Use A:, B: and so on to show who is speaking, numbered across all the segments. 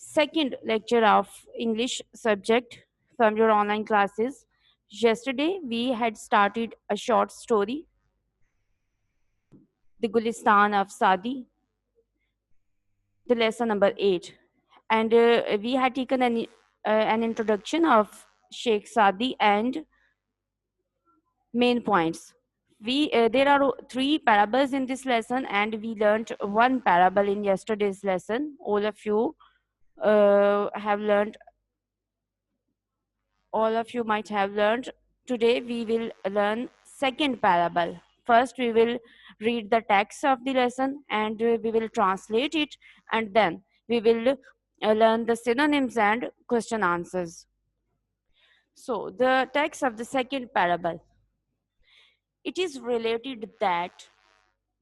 A: second lecture of English subject from your online classes. Yesterday we had started a short story, The Gulistan of Sadi, the lesson number 8, and we had taken an introduction of Sheikh Sadi and main points. There are three parables in this lesson, and we learned one parable in yesterday's lesson. Have learned all of you might have learned. Today we will learn second parable. First we will read the text of the lesson, and we will translate it, and then we will learn the synonyms and question answers. So the text of the second parable, it is related that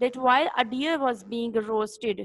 A: that while a deer was being roasted,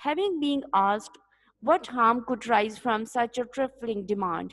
A: Having been asked what harm could rise from such a trifling demand,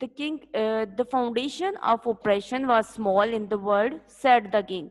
A: The king, the foundation of oppression was small in the world, said the king.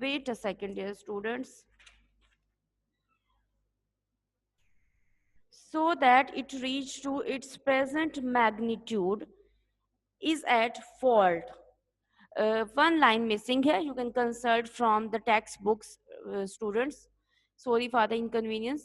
A: wait a second dear students, so that it reached to its present magnitude, is at fault. One line missing here, you can consult from the textbooks, students, sorry for the inconvenience।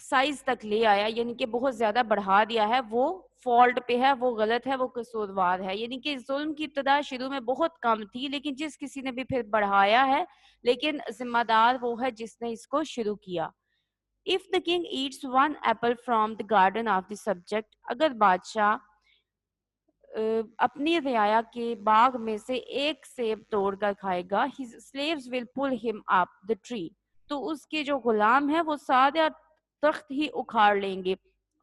A: Size تک لے آیا، یعنی کہ بہت زیادہ بڑھا دیا ہے، وہ فالٹ پہ ہے، وہ غلط ہے، وہ قصوروار ہے. یعنی کہ ظلم کی ابتدا شروع میں بہت کم تھی، لیکن جس کسی نے بھی پھر بڑھایا ہے، لیکن ذمہ دار وہ ہے جس نے اس کو شروع کیا. If the king eats one apple from the garden of the subject, اگر بادشاہ اپنی رعایا کے باغ میں سے ایک سیب توڑ کر کھائے گا, his slaves will pull him up the tree, تو اس کے جو غلام ہیں وہ سارا درخت ہی اکھاڑ لیں گے.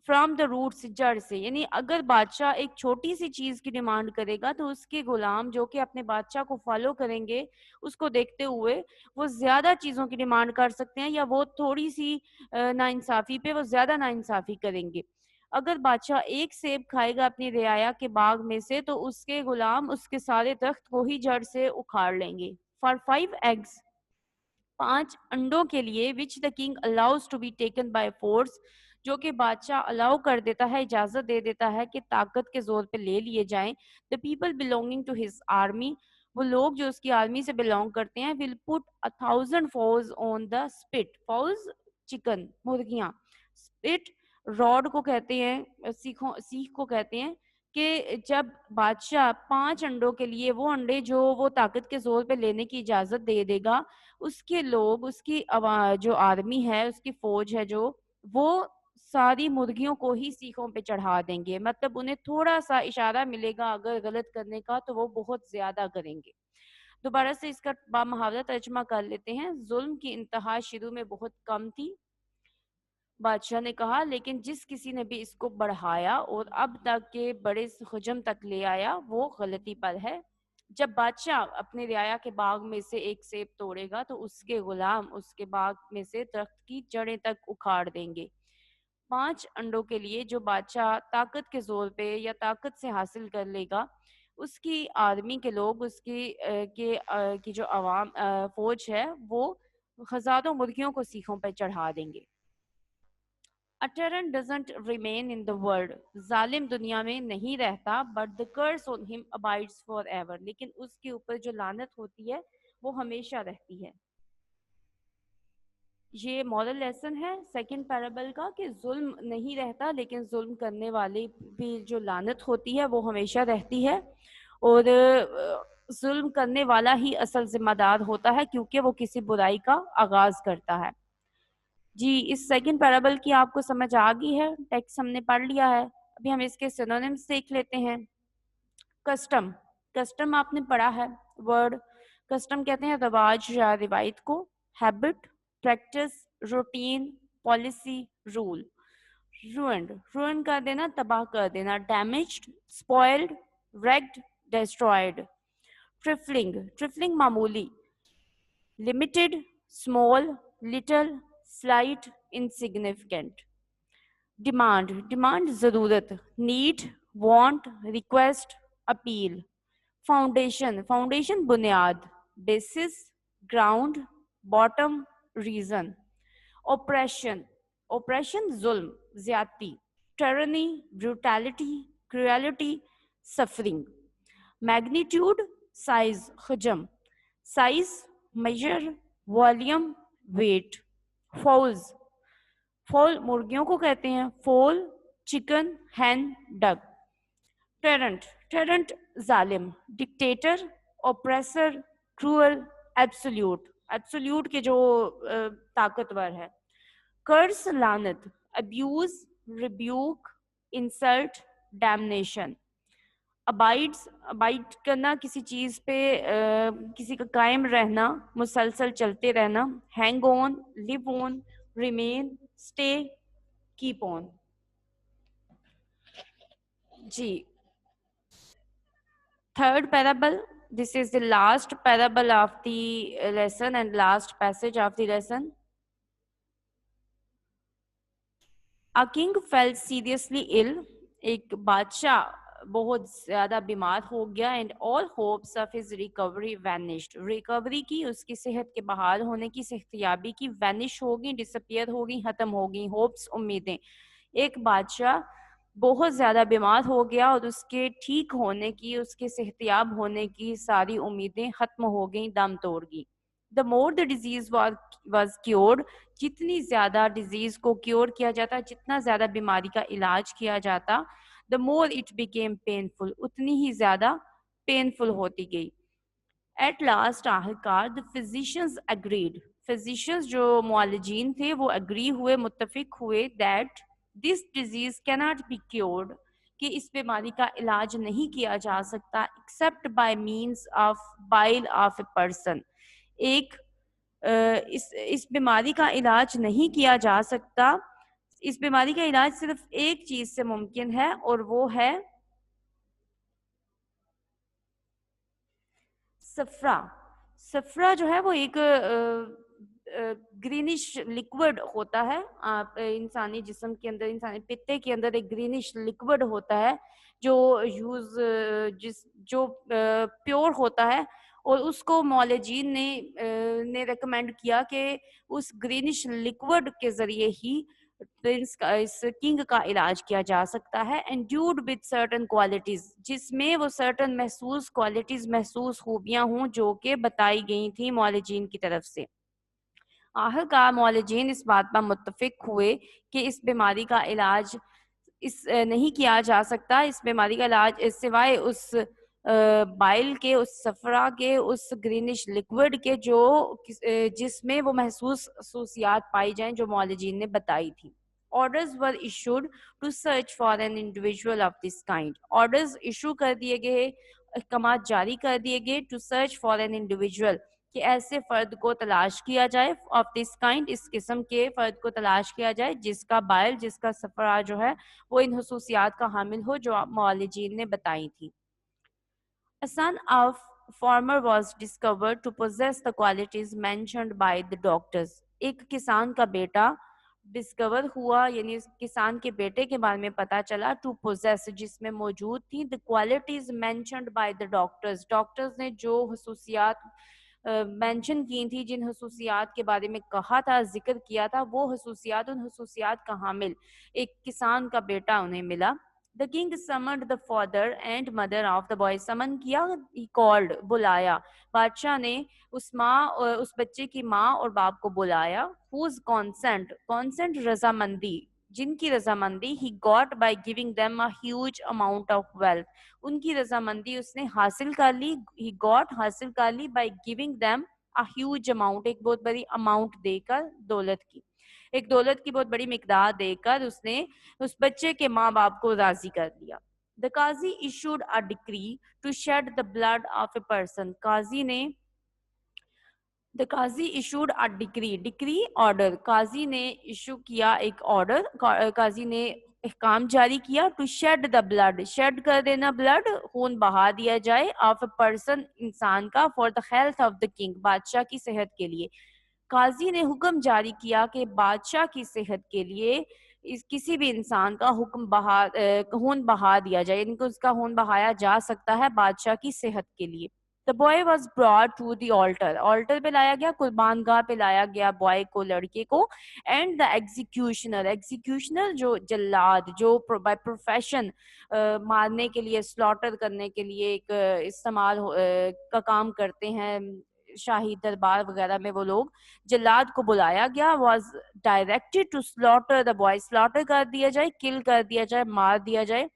A: فرام دا روٹس, جڑ سے. یعنی اگر بادشاہ ایک چھوٹی سی چیز کی ڈیمانڈ کرے گا تو اس کے غلام جو کہ اپنے بادشاہ کو فالو کریں گے, اس کو دیکھتے ہوئے وہ زیادہ چیزوں کی ڈیمانڈ کر سکتے ہیں, یا وہ تھوڑی سی ناانصافی پہ وہ زیادہ ناانصافی کریں گے. اگر بادشاہ ایک سیب کھائے گا اپنی رعایا کے باغ میں سے تو اس کے غلام اس کے سارے درخت کو ہی جڑ سے اکھاڑ لیں گے. فار 5 eggs, 5 انڈوں کے لیے, which the king allows to be taken by force, جو کہ بادشاہ الاؤ کر دیتا ہے, اجازت دے دیتا ہے کہ طاقت کے زور پہ لے لیے جائیں. the people belonging to his army, وہ لوگ جو اس کی آرمی سے بلونگ کرتے ہیں, will put 1,000 fowls on the spit. fowls chicken, مرغیاں. spit راڈ کو کہتے ہیں, سیخ کو کہتے ہیں, کہ جب بادشاہ 5 انڈوں کے لیے, وہ انڈے جو وہ طاقت کے زور پہ لینے کی اجازت دے دے گا, اس کے لوگ, اس کی جو آرمی ہے, اس کی فوج ہے جو, وہ ساری مرغیوں کو ہی سیخوں پہ چڑھا دیں گے. مطلب انہیں تھوڑا سا اشارہ ملے گا اگر غلط کرنے کا تو وہ بہت زیادہ کریں گے. دوبارہ سے اس کا بامحاورہ ترجمہ کر لیتے ہیں. ظلم کی انتہا شروع میں بہت کم تھی, بادشاہ نے کہا, لیکن جس کسی نے بھی اس کو بڑھایا اور اب تک کے بڑے حجم تک لے آیا وہ غلطی پر ہے. جب بادشاہ اپنے رعایا کے باغ میں سے ایک سیب توڑے گا تو اس کے غلام اس کے باغ میں سے درخت کی جڑیں تک اکھاڑ دیں گے. 5 انڈوں کے لیے جو بادشاہ طاقت کے زور پہ یا طاقت سے حاصل کر لے گا, اس کی آرمی کے لوگ, اس کی جو عوام فوج ہے, وہ ہزاروں مرغیوں کو سیخوں پہ چڑھا دیں گے. A tyrant doesn't remain in the world. ظالم دنیا میں نہیں رہتا, but the curse on him abides forever. لیکن اس کے اوپر جو لعنت ہوتی ہے وہ ہمیشہ رہتی ہے. یہ مورل لیسن ہے سیکنڈ پیرابل کا, کہ ظلم نہیں رہتا لیکن ظلم کرنے والے بھی جو لعنت ہوتی ہے وہ ہمیشہ رہتی ہے, اور ظلم کرنے والا ہی اصل ذمہ دار ہوتا ہے کیونکہ وہ کسی برائی کا آغاز کرتا ہے. جی, اس سیکنڈ پیرابل کی آپ کو سمجھ آ گئی ہے, ٹیکسٹ ہم نے پڑھ لیا ہے. ابھی ہم اس کے سینونیمز دیکھ لیتے ہیں. کسٹم, کسٹم آپ نے پڑھا ہے ورڈ. کسٹم کہتے ہیں رواج یا روایت کو. Habit, practice, routine, policy, rule. Ruined, ruin کر دینا, تباہ کر دینا. Damaged, spoiled, ragged, destroyed. Trifling, trifling معمولی. Limited, small, little, slight, insignificant. Demand, demand ضرورت. Need, want, request, appeal. Foundation, foundation بنیاد. Basis, ground, bottom, reason. Oppression, oppression ظلم, زیادتی. Tyranny, brutality, cruelty, suffering. Magnitude, size, حجم. Size, measure, volume, weight. Fowls, fowl مرغیوں کو کہتے ہیں. فول, chicken, ہین, ڈک. ٹیرنٹ, ٹیرنٹ ظالم. Dictator, oppressor, cruel, absolute, absolute کے جو طاقتور ہے. کرس, لعنت. Abuse, rebuke, insult, damnation. Abides, abide کرنا, کسی چیز پہ کسی کا قائم رہنا, مسلسل چلتے رہنا. Hang on, live on, remain, stay, keep on. جی, third parable. This is the last parable of the lesson and last passage of the lesson. A king fell seriously ill. ایک بادشاہ بہت زیادہ بیمار ہو گیا. And all hopes of his recovery vanished. Recovery کی, اس کی صحت کے بحال ہونے کی, صحتیابی کی, وینش ہو گئی, ڈس اپیئر ہو گئی, ختم ہو گئی. ہوپس, امیدیں. ایک بادشاہ بہت زیادہ بیمار ہو گیا اور اس کے ٹھیک ہونے کی, اس کے صحتیاب ہونے کی ساری امیدیں ختم ہو گئیں, دم توڑ گئی. the more the disease was cured, جتنی زیادہ ڈیزیز کو کیور کیا جاتا، جتنا زیادہ بیماری کا علاج کیا جاتا، the more it became painful، اتنی ہی زیادہ پینفل ہوتی گئی. At last آخرکار the physicians agreed، physicians جو معالجین تھے وہ agree ہوئے، متفق ہوئے that this disease cannot be cured، کہ اس بیماری کا علاج نہیں کیا جا سکتا except by means of bile of a person. ایک اس بیماری کا علاج نہیں کیا جا سکتا، اس بیماری کا علاج صرف ایک چیز سے ممکن ہے، اور وہ ہے سفرا. سفرا جو ہے وہ ایک گرینش لکوڈ ہوتا ہے انسانی جسم کے اندر، انسانی پتے کے اندر ایک گرینش لکوڈ ہوتا ہے جو جو پیور ہوتا ہے، اور اس کو معالجین نے ریکمینڈ کیا کہ اس گرینش لکوڈ کے ذریعے ہی اس کنگ کا علاج کیا جا سکتا ہے، endued with certain qualities، جس میں وہ certain محسوس qualities، محسوس خوبیاں ہوں جو کہ بتائی گئی تھیں معالجین کی طرف سے. آخرکار معالجین اس بات پر متفق ہوئے کہ اس بیماری کا علاج نہیں کیا جا سکتا، اس بیماری کا علاج سوائے اس بائل کے، اس صفرا کے، اس گرینش لکوڈ کے جو جس میں وہ محسوس خصوصیات پائی جائیں جو معالجین نے بتائی تھی. Orders were issued to search for an individual of this kind. Orders issue کر دیے گئے، احکامات جاری کر دیے گئے to search for an individual، کہ ایسے فرد کو تلاش کیا جائے of this kind، اس قسم کے فرد کو تلاش کیا جائے جس کا بائل، جس کا صفرا جو ہے وہ ان خصوصیات کا حامل ہو جو معالجین نے بتائی تھی. A son of farmer was discovered to possess the qualities mentioned by the doctors. ایک کسان کا بیٹا ڈسکور ہوا، یعنی کسان کے بیٹے کے بارے میں پتا چلا to possess، جس میں موجود تھی the qualities mentioned by the doctors، doctors نے جو خصوصیات مینشن کی تھی، جن خصوصیات کے بارے میں کہا تھا، ذکر کیا تھا، وہ خصوصیات، ان خصوصیات کا حامل ایک کسان کا بیٹا انہیں ملا. The king summoned the father and mother of the boy. سمن کیا، he called، بلایا. بادشاہ نے اس بچے کی ماں اور باپ کو بلایا. Whose consent، consent رضامندی، جن کی رضامندی he got by giving them a huge amount of wealth، ان کی رضامندی اس نے حاصل کر لی، he got حاصل کر لی by giving them a huge amount، ایک بہت بڑی اماؤنٹ دے کر، دولت کی، ایک دولت کی بہت بڑی مقدار دے کر اس نے اس بچے کے ماں باپ کو راضی کر دیا. The Qazi issued a decree to shed the blood of a person. قاضی نے The Qazi issued a decree، decree order، قاضی نے ایشو کیا ایک آرڈر، قاضی نے احکام جاری کیا to shed the blood، shed کر دینا blood، خون بہا دیا جائے of a person، انسان کا for the health of the king، بادشاہ کی صحت کے لیے. قاضی نے حکم جاری کیا کہ بادشاہ کی صحت کے لیے کسی بھی انسان کا خون بہا دیا جائے، یعنی کہ اس کا خون بہایا جا سکتا ہے بادشاہ کی صحت کے لیے. The boy was brought to the altar، altar پہ لایا گیا، قربان گاہ پہ لایا گیا boy کو، لڑکے کو. And the executioner جو جلاد، جو by profession مارنے کے لیے، slaughter کرنے کے لیے ایک استعمال کا کام کرتے ہیں شاہی دربار وغیرہ میں، وہ لوگ جلاد کو بلایا گیا. was directed to slaughter the boy، slaughter کر دیا جائے، kill کر دیا جائے، مار دیا جائے.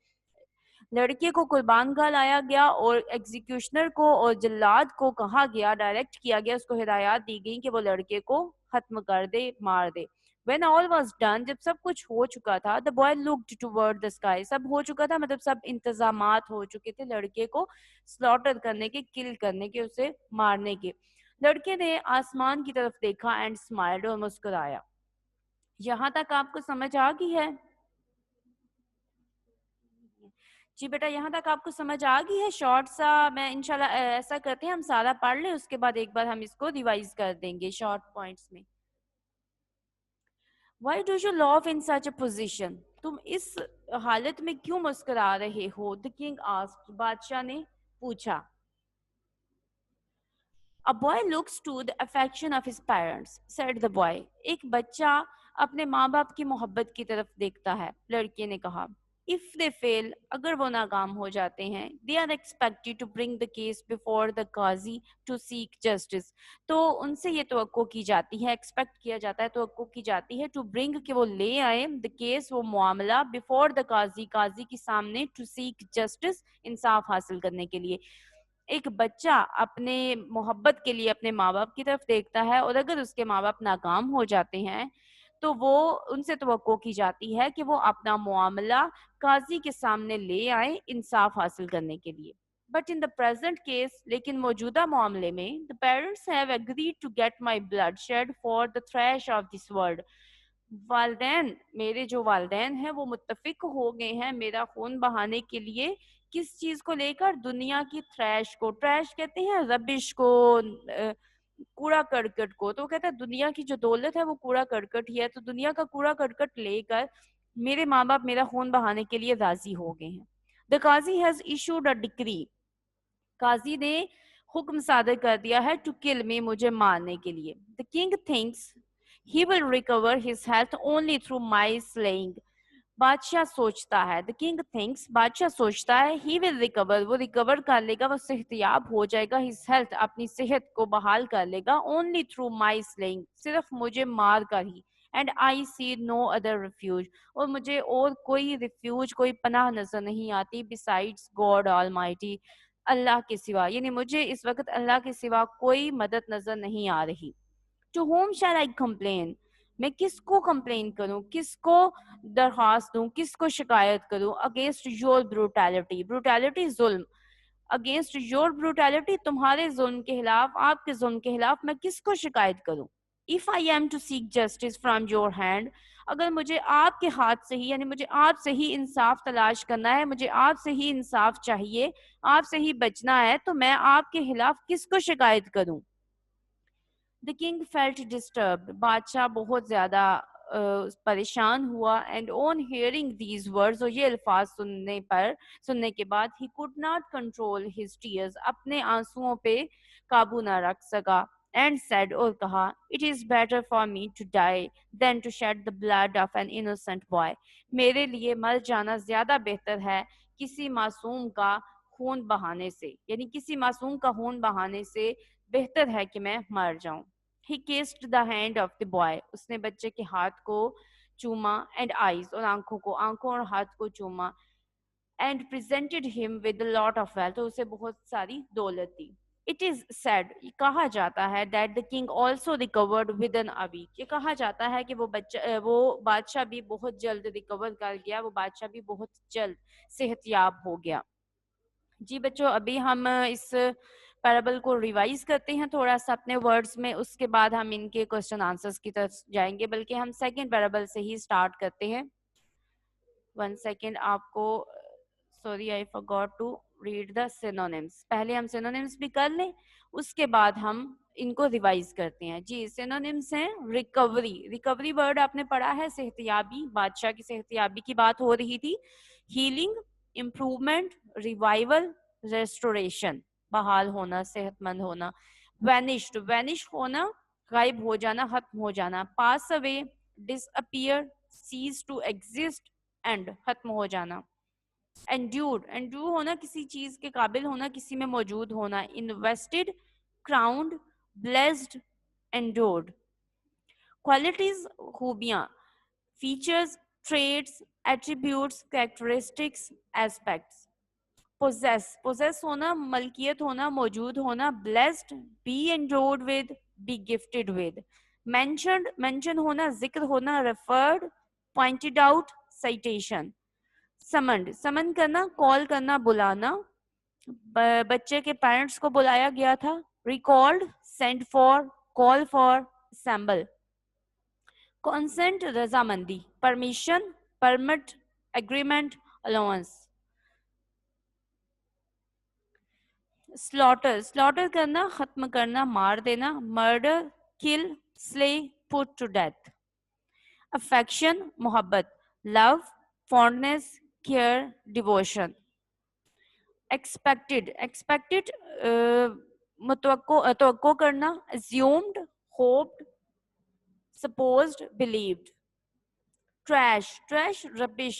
A: لڑکے کو قربان گاہ لایا گیا اور ایگزیکیوشنر کو اور جلاد کو کہا گیا، ڈائریکٹ کیا گیا، اس کو ہدایات دی گئی کہ وہ لڑکے کو ختم کر دے، مار دے. When all was done، جب سب کچھ ہو چکا تھا، the boy looked toward the sky، سب ہو چکا تھا مطلب سب انتظامات ہو چکے تھے لڑکے کو سلاٹر کرنے کے، کل کرنے کے، اسے مارنے کے. لڑکے نے آسمان کی طرف دیکھا اینڈ اسمائلڈ، اور مسکرایا. یہاں تک آپ کو سمجھ آ گئی ہے؟ جی بیٹا یہاں تک آپ کو سمجھ آ گئی ہے؟ شارٹ سا میں انشاءاللہ ایسا کرتے ہیں ہم سارا پڑھ لیں، اس کے بعد ایک بار ہم اس کو ریوائز کر دیں گے شارٹ پوائنٹس میں. Why do you laugh in such a position؟ تم اس حالت میں کیوں مسکرا رہے ہو؟ The king asked، بادشاہ نے پوچھا. A boy looks to the affection of his parents، said the boy، ایک بچہ اپنے ماں باپ کی محبت کی طرف دیکھتا ہے، لڑکے نے کہا. if they fail, اگر وہ ناکام ہو جاتے ہیں, they are expected to bring the case before the qazi to seek justice. تو ان سے یہ توقع کی جاتی ہے, ایکسپیکٹ کیا جاتا ہے, توقع کی جاتی ہے to bring, کہ وہ لے آئے the case, وہ معاملہ before the qazi, قاضی کے سامنے, to seek justice, انصاف حاصل کرنے کے لیے. ایک بچہ اپنے محبت کے لیے اپنے ماں باپ کی طرف دیکھتا ہے, اور اگر اس کے ماں باپ ناکام ہو جاتے ہیں تو وہ ان سے توقع کی جاتی ہے کہ وہ اپنا معاملہ قاضی کے سامنے لے آئے انصاف حاصل کرنے کے لیے. But in the present case, لیکن موجودہ معاملے میں, the parents have agreed to get my bloodshed for the trash of this world. والدین, میرے جو والدین ہیں وہ متفق ہو گئے ہیں میرا خون بہانے کے لیے. کس چیز کو لے کر؟ دنیا کی تھریش کو. ٹریش کہتے ہیں ربش کو, کوڑا کرکٹ کو. تو وہ کہتا ہے دنیا کی جو دولت ہے وہ کوڑا کرکٹ ہی ہے, تو دنیا کا کوڑا کرکٹ لے کر میرے ماں باپ میرا خون بہانے کے لیے راضی ہو گئے ہیں. The Qazi has issued a decree. قاضی نے حکم صادر کر دیا ہے to kill me, مجھے مارنے کے لیے. The king thinks he will recover his health only through my slaying. بادشاہ سوچتا ہے, the king thinks, بادشاہ سوچتا ہے, he will recover, وہ ریکور کر لے گا, وہ صحتیاب ہو جائے گا, his health, اپنی صحت کو بحال کر لے گا, only through my slaying, صرف مجھے مار کر ہی. And I see no other refuge, اور مجھے اور کوئی ریفیوج, کوئی پناہ نظر نہیں آتی, besides God Almighty, اللہ کے سوا, یعنی مجھے اس وقت اللہ کے سوا کوئی مدد نظر نہیں آ رہی. To whom shall I complain? میں کس کو کمپلین کروں, کس کو درخواست دوں, کس کو شکایت کروں؟ Against your brutality, brutality ظلم, against your brutality, تمہارے ظلم کے خلاف, آپ کے ظلم کے خلاف میں کس کو شکایت کروں؟ If I am to seek justice from your hand, اگر مجھے آپ کے ہاتھ سے ہی, یعنی مجھے آپ سے ہی انصاف تلاش کرنا ہے, مجھے آپ سے ہی انصاف چاہیے, آپ سے ہی بچنا ہے, تو میں آپ کے خلاف کس کو شکایت کروں؟ The king felt disturbed. بادشاہ بہت زیادہ پریشان ہوا. And on hearing these words, اور یہ الفاظ سننے کے بعد, he could not control his tears, اپنے آنسوؤں پہ قابو نہ رکھ سکا. And said, اور کہا, it is better for me to die than to shed the blood of an innocent boy. میرے لیے مر جانا زیادہ بہتر ہے کسی معصوم کا خون بہانے سے, یعنی کسی معصوم کا خون بہانے سے بہتر ہے کہ میں مر جاؤں. He kissed the hand of the boy. اس نے بچے کے ہاتھ کو چوما, and eyes, اور آنکھوں اور ہاتھ کو چوما. And presented him with a lot of wealth. اسے بہت ساری دولت دی. It is said, کہا جاتا ہے, that the king also recovered within a week. یہ کہا جاتا ہے کہ وہ بادشاہ بھی بہت جلد ریکور کر گیا, وہ بادشاہ بھی بہت جلد صحت یاب ہو گیا. جی بچوں, ابھی ہم اس پیرابل کو ریوائز کرتے ہیں تھوڑا سا اپنے ورڈز میں, اس کے بعد ہم ان کے کوسچن آنسرز کی طرف جائیں گے, بلکہ ہم سیکنڈ پیرابل سے ہی سٹارٹ کرتے ہیں. 1 سیکنڈ, آپ کو sorry I forgot to read the synonyms. پہلے ہم سینونیمز بھی کر لیں, اس کے بعد ہم ان کو ریوائز کرتے ہیں. جی, سینونیمز ہیں ریکوری. ریکوری ورڈ آپ نے پڑھا ہے, صحتیابی, بادشاہ کی صحتیابی کی بات ہو رہی تھی. ہیلنگ, امپروومنٹ, ریوائول, ریسٹوریشن, بحال ہونا, صحت مند ہونا. وینشڈ, وینش ہونا, غائب ہو جانا, ختم ہو جانا. Pass away, disappear, cease to exist, end, ختم ہو جانا. انڈیورڈ, انڈیور ہونا, کسی چیز کے قابل ہونا, کسی میں موجود ہونا. Invested, crowned, blessed, endowed. Qualities, خوبیاں. Features, traits, attributes, characteristics, aspects. possess, possess ہونا, ملکیت ہونا, موجود ہونا. blessed, be endowed with, be gifted with. mentioned, mention ہونا, ذکر ہونا. referred, pointed out, citation. summoned, summon کرنا, call کرنا, بلانا. بچے کے پیرنٹس کو بلایا گیا تھا. recalled, sent for, call for, assemble. consent, رضامندی. permission, permit, agreement, allowance. slaughter, slaughter کرنا, ختم کرنا, مار دینا. murder, kill, slay, put to death. affection, محبت. love, fondness, care, devotion. expected, expected, توقع کرنا. assumed, hoped, supposed, believed. Trash, trash, rubbish,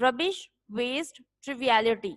A: Rubbish, waste, triviality.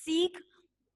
A: Seek,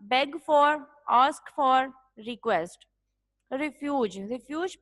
A: Beg for, ask for, request. Refuge, refuge,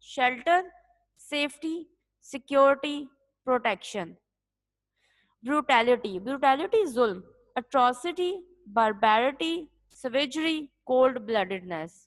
A: Shelter, safety, security, protection. Brutality, brutality, zulm. Atrocity, barbarity, savagery, cold bloodedness.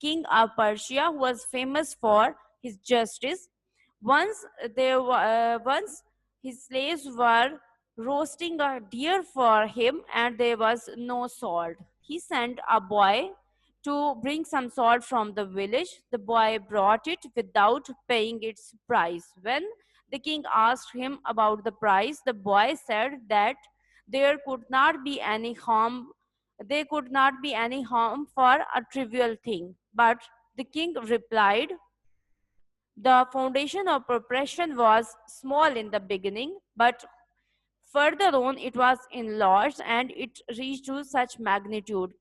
A: king of Persia who was famous for his justice. Once once his slaves were roasting a deer for him and there was no salt. He sent a boy to bring some salt from the village. The boy brought it without paying its price. When the king asked him about the price, the boy said that there could not be any harm there could not be any harm for a trivial thing. But the king replied, the foundation of oppression was small in the beginning, but further on it was enlarged and it reached to such magnitude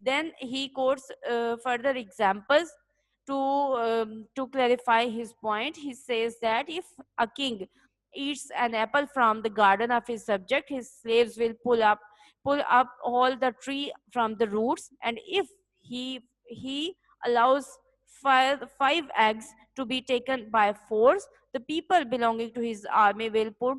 A: Then he quotes further examples to clarify his point. He says that if a king eats an apple from the garden of his subject, his slaves will pull up all the tree from the roots, and if he allows five eggs to be taken by force, the people belonging to his army will put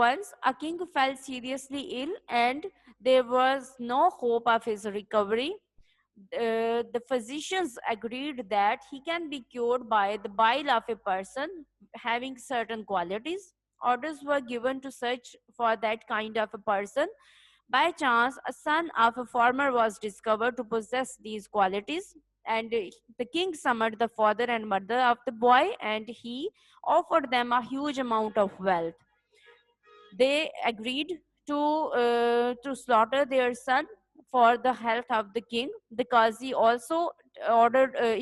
A: Once a king fell seriously ill and there was no hope of his recovery. The physicians agreed that he can be cured by the bile of a person having certain qualities. Orders were given to search for that kind of a person. By chance, a son of a farmer was discovered to possess these qualities, and the king summoned the father and mother of the boy and he offered them a huge amount of wealth. They agreed to slaughter their son for the health of the king. The Qazi also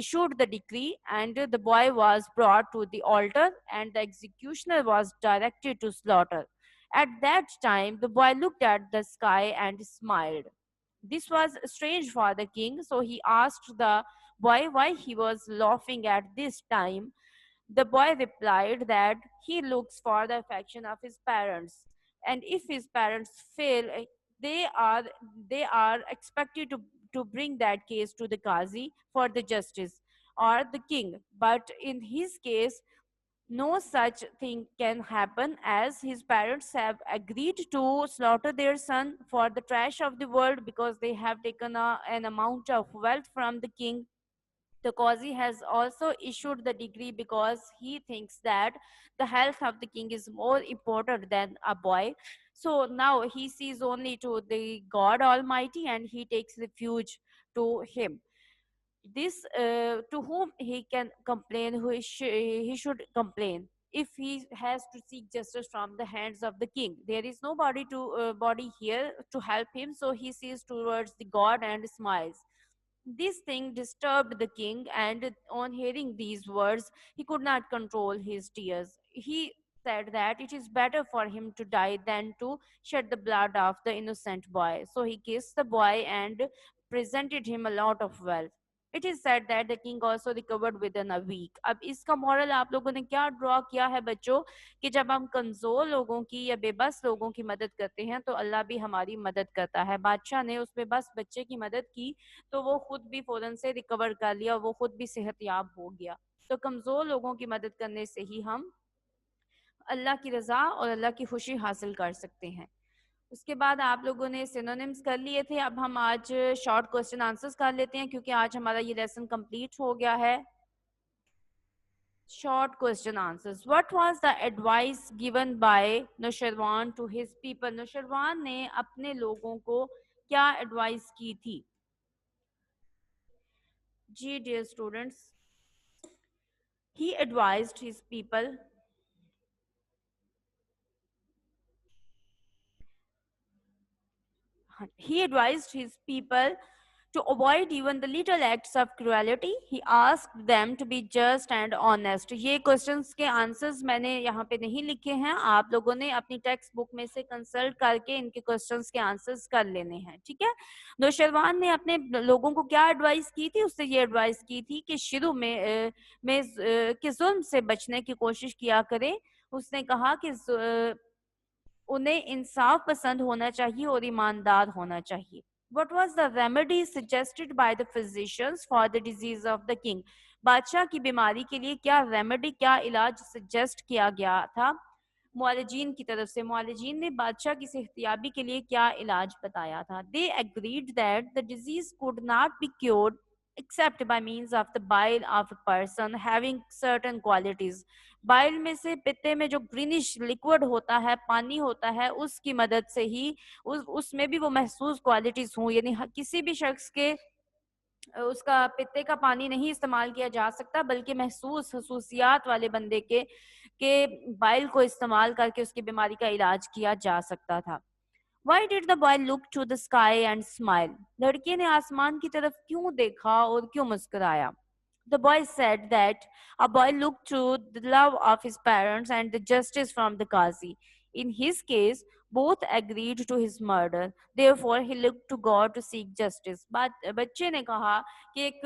A: issued the decree, and the boy was brought to the altar, and the executioner was directed to slaughter. At that time, the boy looked at the sky and smiled. This was strange for the king, so he asked the boy why he was laughing at this time. The boy replied that he looks for the affection of his parents, and if his parents fail, they are they are expected to bring that case to the Qazi for the justice or the king. But in his case, no such thing can happen as his parents have agreed to slaughter their son for the trash of the world because they have taken an amount of wealth from the king. The Qazi has also issued the decree because he thinks that the health of the king is more important than a boy. So now he sees only to the God Almighty and he takes refuge to him. This to whom he can complain, he should complain if he has to seek justice from the hands of the king. There is nobody to body here to help him, so he sees towards the God and smiles. This thing disturbed the king, and on hearing these words, he could not control his tears. He said that it is better for him to die than to shed the blood of the innocent boy. So he kissed the boy and presented him a lot of wealth. It is said that the king also recovered within a week. اب اس کا moral آپ لوگوں نے کیا ڈرا کیا ہے بچوں کہ جب ہم کمزور لوگوں کی یا بے بس لوگوں کی مدد کرتے ہیں تو اللہ بھی ہماری مدد کرتا ہے. بادشاہ نے اس بے بس بچے کی مدد کی تو وہ خود بھی فوراً سے ریکور کر لیا, وہ خود بھی صحت یاب ہو گیا. تو کمزور لوگوں کی مدد کرنے سے ہی ہم اللہ کی رضا اور اللہ کی خوشی حاصل کر سکتے ہیں. اس کے بعد آپ لوگوں نے سینونیمز کر لیے تھے. اب ہم آج شارٹ کوسچن آنسرز کر لیتے ہیں کیونکہ آج ہمارا یہ لیسن کمپلیٹ ہو گیا ہے. Short question answers. What was the advice given by Nushirwan to his people? Nushirwan نے اپنے لوگوں کو کیا ایڈوائز کی تھی؟ جی dear students, he advised his people to avoid even the little acts of cruelty. He asked them to be just and honest. یہ questions کے answers میں نے یہاں پہ نہیں لکھے ہیں, آپ لوگوں نے اپنی ٹیکسٹ بک میں سے کنسلٹ کر کے ان کے questions کے answers کر لینے ہیں, ٹھیک ہے. نوشروان نے اپنے لوگوں کو کیا ایڈوائز کی تھی؟ اس سے یہ ایڈوائز کی تھی کہ شروع میں کہ ظلم سے بچنے کی کوشش کیا کریں. اس نے کہا کہ انہیں انصاف پسند ہونا چاہیے اور ایماندار ہونا چاہیے. What was the remedy suggested by the physicians for the disease of the king? بادشاہ کی بیماری کے لیے کیا ریمیڈی, کیا علاج سجیسٹ کیا گیا تھا معالجین کی طرف سے؟ معالجین نے بادشاہ کی صحتیابی کے لیے کیا علاج بتایا تھا؟ They agreed that the disease could not be cured except by means of the bile of a person having certain qualities. بائل میں سے پتے میں جو گرینش لیکوڈ ہوتا ہے, پانی ہوتا ہے, اس کی مدد سے ہی اس میں بھی وہ محسوس کوالٹیز ہوں. یعنی کسی بھی شخص کے اس کا پتے کا پانی نہیں استعمال کیا جا سکتا بلکہ محسوس خصوصیات والے بندے کے بائل کو استعمال کر کے اس کی بیماری کا علاج کیا جا سکتا تھا. Why did the boy look to the sky and smile? لڑکے نے آسمان کی طرف کیوں دیکھا اور کیوں مسکرایا؟ The boy said that a boy looked to the love of his parents and the justice from the Qazi. In his case, both agreed to his murder. Therefore, he looked to God to seek justice. بچے نے کہا کہ ایک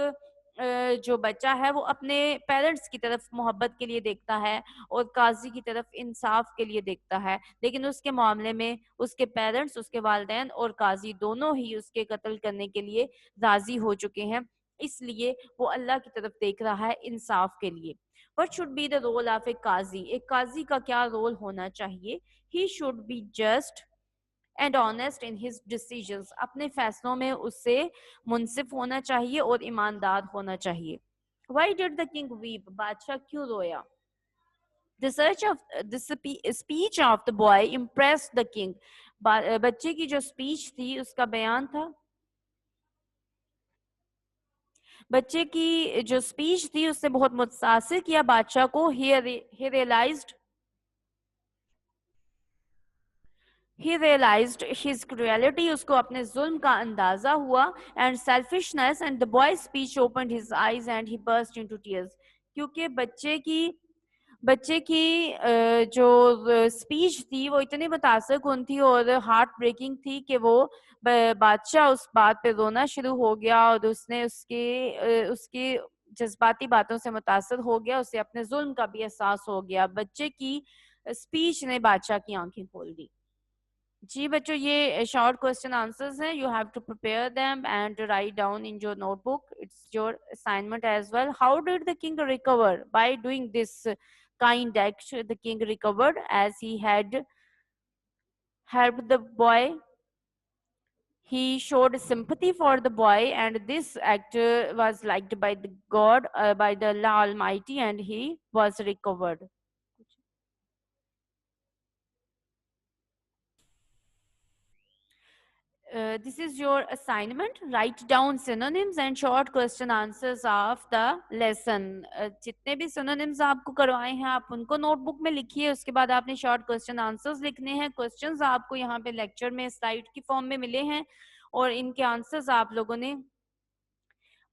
A: جو بچہ ہے وہ اپنے پیرنٹس کی طرف محبت کے لیے دیکھتا ہے اور قاضی کی طرف انصاف کے لیے دیکھتا ہے, لیکن اس کے معاملے میں اس کے پیرنٹس, اس کے والدین اور قاضی دونوں ہی اس کے قتل کرنے کے لیے راضی ہو چکے ہیں, اس لیے وہ اللہ کی طرف دیکھ رہا ہے انصاف کے لیے. What should be the role of a قاضی؟ ایک قاضی کا کیا رول ہونا چاہیے؟ He should be just and honest in his decisions. اپنے فیصلوں میں اس سے منصف ہونا چاہیے اور ایماندار ہونا چاہیے. Why did the king weep? بادشاہ کیوں رویا؟ The speech of the boy impressed the king. بچے کی جو speech تھی اس کا بیان تھا, بچے کی جو speech تھی اس نے بہت متاثر کیا بادشاہ کو. He realized his cruelty, اس کو اپنے ظلم کا اندازہ ہوا, and selfishness, and the boy's speech opened his eyes and he burst into tears. کیونکہ بچے کی جو اسپیچ تھی وہ اتنی متاثر کن تھی اور ہارٹ بریکنگ تھی کہ وہ بادشاہ اس بات پہ رونا شروع ہو گیا اور اس نے اس کی جذباتی باتوں سے متاثر ہو گیا, اسے اپنے ظلم کا بھی احساس ہو گیا. بچے کی اسپیچ نے بادشاہ کی آنکھیں کھول دی. جی بچوں, یہ شارٹ کوسچن آنسرز ہیں. You have to prepare them and write down in your notebook. It's your assignment as well. How did the king recover? By doing this kind act, the king recovered as he had helped the boy. He showed sympathy for the boy and this act was liked by the God, by the Allah Almighty, and he was recovered. This is your assignment. Write down synonyms and short question answers of the lesson. جتنے بھی synonyms آپ کو کروائے ہیں آپ ان کو note book میں لکھیے, اس کے بعد آپ نے short question answers لکھنے ہیں. questions آپ کو یہاں پہ لیکچر میں سلائڈ کی فارم میں ملے ہیں اور ان کے آنسرز آپ لوگوں نے